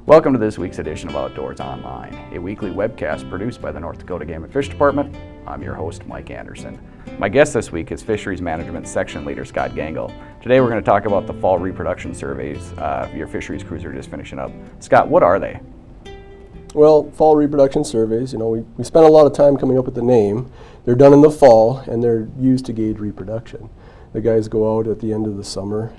Welcome to this week's edition of Outdoors Online, a weekly webcast produced by the North Dakota Game and Fish Department. I'm your host, Mike Anderson. My guest this week is Fisheries Management Section Leader Scott Gangl. Today we're going to talk about the fall reproduction surveys your fisheries crews are just finishing up. Scott, what are they? Well, fall reproduction surveys, we spent a lot of time coming up with the name. They're done in the fall and they're used to gauge reproduction. The guys go out at the end of the summer,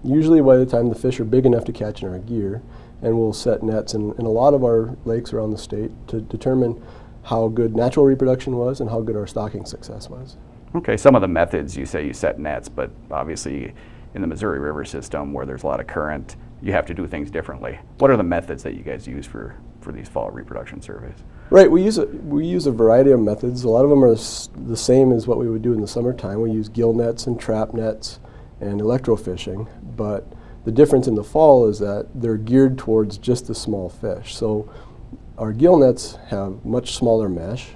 usually by the time the fish are big enough to catch in our gear, and we'll set nets in a lot of our lakes around the state to determine how good natural reproduction was and how good our stocking success was. Okay, some of the methods you say you set nets, but obviously in the Missouri River system where there's a lot of current, you have to do things differently. What are the methods that you guys use for these fall reproduction surveys? Right, we use a variety of methods. A lot of them are the same as what we would do in the summertime. We use gill nets and trap nets and electrofishing, but the difference in the fall is that they're geared towards just the small fish. So our gill nets have much smaller mesh,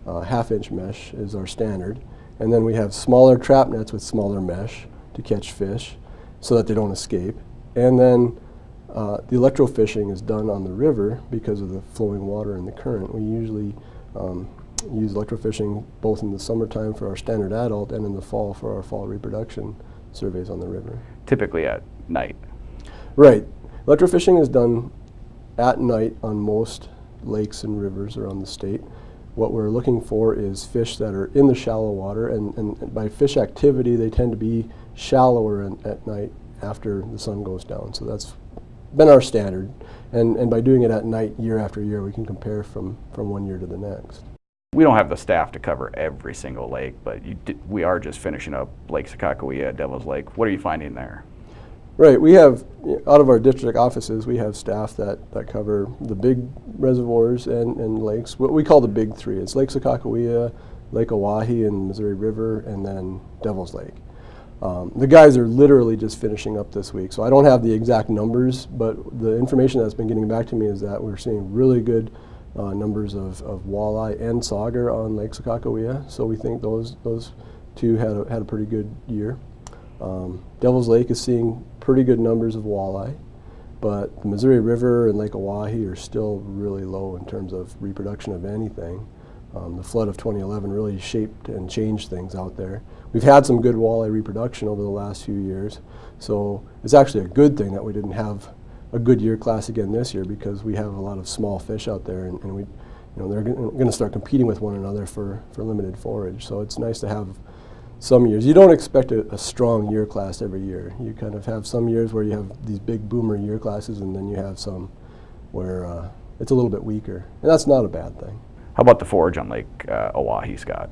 half-inch mesh is our standard, and then we have smaller trap nets with smaller mesh to catch fish so that they don't escape. And then the electrofishing is done on the river because of the flowing water and the current. We usually use electrofishing both in the summertime for our standard adult and in the fall for our fall reproduction surveys on the river. Typically at night. Right. Electrofishing is done at night on most lakes and rivers around the state. What we're looking for is fish that are in the shallow water, and by fish activity they tend to be shallower at night after the sun goes down. So that's been our standard, and by doing it at night year after year we can compare from one year to the next. We don't have the staff to cover every single lake, but we are just finishing up Lake Sakakawea, Devil's Lake. What are you finding there? Right, we have, out of our district offices, we have staff that cover the big reservoirs and lakes, what we call the big three. It's Lake Sakakawea, Lake Oahe and Missouri River, and then Devil's Lake. The guys are literally just finishing up this week, so I don't have the exact numbers, but the information that's been getting back to me is that we're seeing really good numbers of walleye and sauger on Lake Sakakawea, so we think those two had a pretty good year. Devil's Lake is seeing pretty good numbers of walleye, but the Missouri River and Lake Oahe are still really low in terms of reproduction of anything. The flood of 2011 really shaped and changed things out there. We've had some good walleye reproduction over the last few years, so it's actually a good thing that we didn't have a good year class again this year, because we have a lot of small fish out there, and we, they're going to start competing with one another for limited forage. So it's nice to have some years. You don't expect a strong year class every year. You kind of have some years where you have these big boomer year classes, and then you have some where it's a little bit weaker, and that's not a bad thing. How about the forage on Lake Oahe, Scott?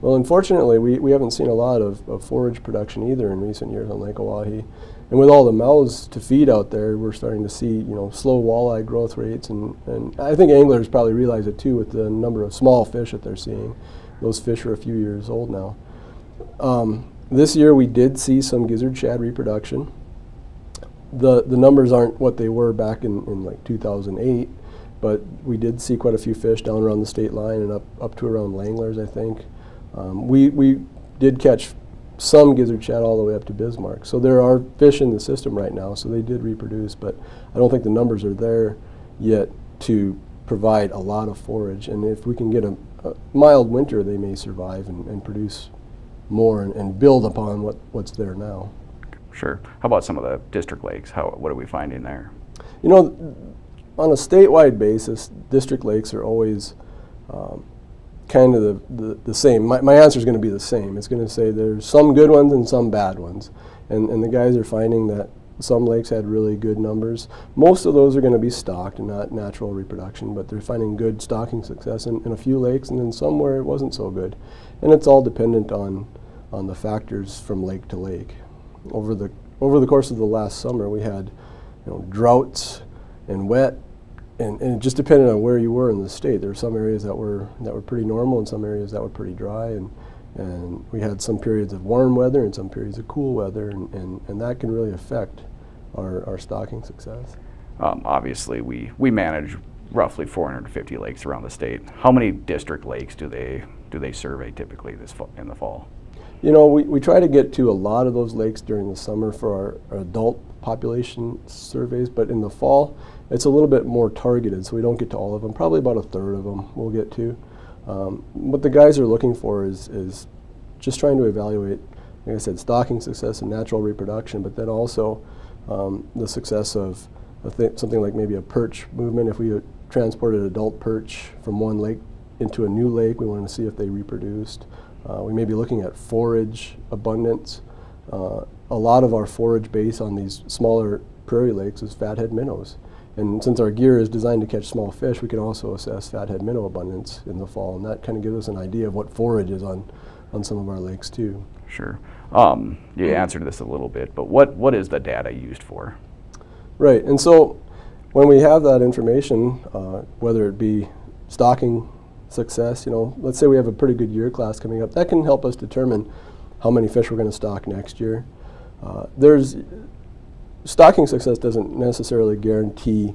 Well, unfortunately, we haven't seen a lot of forage production either in recent years on Lake Oahe. And with all the mouths to feed out there, we're starting to see slow walleye growth rates, and I think anglers probably realize it too with the number of small fish that they're seeing. Those fish are a few years old now. This year we did see some gizzard shad reproduction. The numbers aren't what they were back in like 2008, but we did see quite a few fish down around the state line and up to around Langler's, I think. We did catch some gizzard shad all the way up to Bismarck. So there are fish in the system right now, so they did reproduce, but I don't think the numbers are there yet to provide a lot of forage. And if we can get a mild winter, they may survive and produce more and build upon what's there now. Sure. How about some of the district lakes? What are we finding there? On a statewide basis, district lakes are always kind of the same. My answer is going to be the same. It's going to say there's some good ones and some bad ones. And the guys are finding that some lakes had really good numbers. Most of those are going to be stocked and not natural reproduction, but they're finding good stocking success in a few lakes, and then some where it wasn't so good. And it's all dependent on the factors from lake to lake. Over the course of the last summer, we had droughts and wet, and it just depended on where you were in the state. There were some areas that were pretty normal and some areas that were pretty dry, and we had some periods of warm weather and some periods of cool weather, and that can really affect our stocking success. Obviously, we manage roughly 450 lakes around the state. How many district lakes do they survey typically in the fall? We try to get to a lot of those lakes during the summer for our adult population surveys, but in the fall, it's a little bit more targeted, so we don't get to all of them. Probably about a third of them we'll get to. What the guys are looking for is just trying to evaluate, like I said, stocking success and natural reproduction, but then also the success of something like maybe a perch movement. If we transported adult perch from one lake into a new lake, we want to see if they reproduced. We may be looking at forage abundance. A lot of our forage base on these smaller prairie lakes is fathead minnows. And since our gear is designed to catch small fish, we can also assess fathead minnow abundance in the fall, and that kind of gives us an idea of what forage is on some of our lakes too. Sure. You answered this a little bit, but what is the data used for? Right, and so when we have that information, whether it be stocking success, let's say we have a pretty good year class coming up, that can help us determine how many fish we're going to stock next year. Stocking success doesn't necessarily guarantee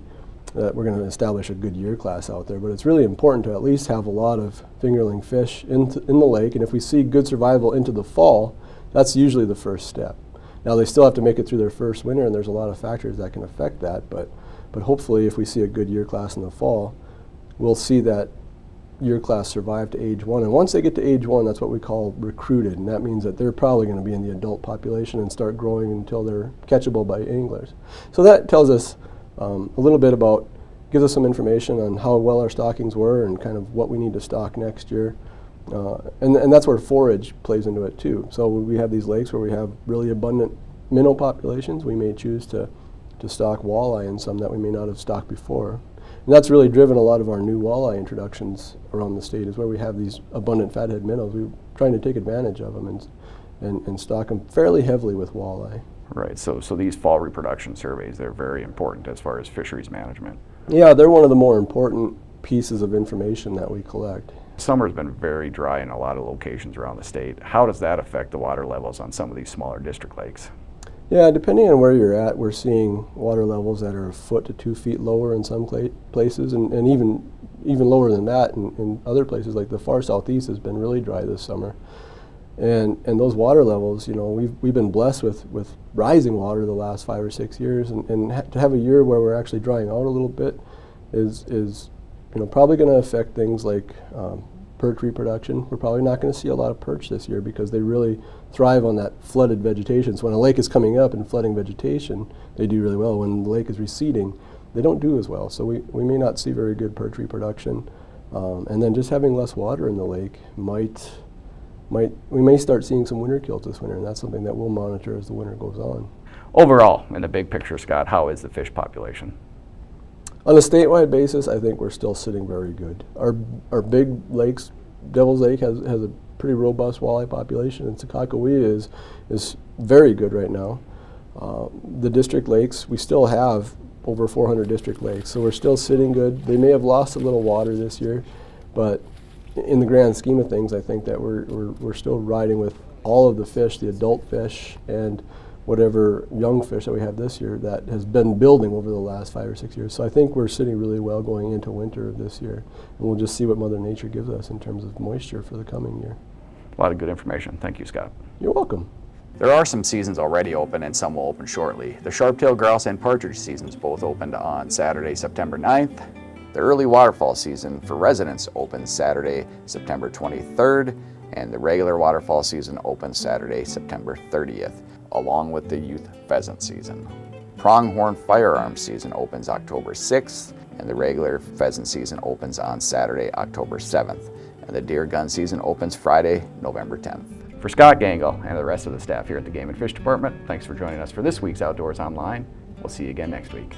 that we're going to establish a good year class out there, but it's really important to at least have a lot of fingerling fish in the lake, and if we see good survival into the fall, that's usually the first step. Now they still have to make it through their first winter, and there's a lot of factors that can affect that, but hopefully if we see a good year class in the fall, we'll see that year class survive to age 1, and once they get to age 1, that's what we call recruited, and that means that they're probably going to be in the adult population and start growing until they're catchable by anglers. So that tells us a little bit about, gives us some information on how well our stockings were and kind of what we need to stock next year. And that's where forage plays into it too. So we have these lakes where we have really abundant minnow populations. We may choose to stock walleye in some that we may not have stocked before. And that's really driven a lot of our new walleye introductions around the state, is where we have these abundant fathead minnows. We're trying to take advantage of them and stock them fairly heavily with walleye. Right, so these fall reproduction surveys, they're very important as far as fisheries management. Yeah, they're one of the more important pieces of information that we collect. Summer's been very dry in a lot of locations around the state. How does that affect the water levels on some of these smaller district lakes? Yeah, depending on where you're at, we're seeing water levels that are 1 foot to 2 feet lower in some places, and even lower than that in other places. Like the far southeast has been really dry this summer, and those water levels, we've been blessed with rising water the last 5 or 6 years, and to have a year where we're actually drying out a little bit is probably going to affect things like perch reproduction. We're probably not going to see a lot of perch this year because they really thrive on that flooded vegetation. So when a lake is coming up and flooding vegetation, they do really well. When the lake is receding, they don't do as well. So we may not see very good perch reproduction. And then just having less water in the lake we may start seeing some winter kills this winter, and that's something that we'll monitor as the winter goes on. Overall, in the big picture, Scott, how is the fish population? On a statewide basis, I think we're still sitting very good. Our big lakes, Devil's Lake has a pretty robust walleye population, and Sakakawea is very good right now. The district lakes, we still have over 400 district lakes, so we're still sitting good. They may have lost a little water this year, but in the grand scheme of things, I think that we're still riding with all of the fish, the adult fish, and whatever young fish that we have this year that has been building over the last 5 or 6 years. So I think we're sitting really well going into winter of this year, and we'll just see what Mother Nature gives us in terms of moisture for the coming year. A lot of good information. Thank you, Scott. You're welcome. There are some seasons already open, and some will open shortly. The sharp-tailed grouse and partridge seasons both opened on Saturday, September 9th. The early waterfall season for residents opens Saturday, September 23rd, and the regular waterfall season opens Saturday, September 30th, along with the youth pheasant season. Pronghorn firearms season opens October 6th, and the regular pheasant season opens on Saturday, October 7th, and the deer gun season opens Friday, November 10th. For Scott Gangl and the rest of the staff here at the Game and Fish Department, thanks for joining us for this week's Outdoors Online. We'll see you again next week.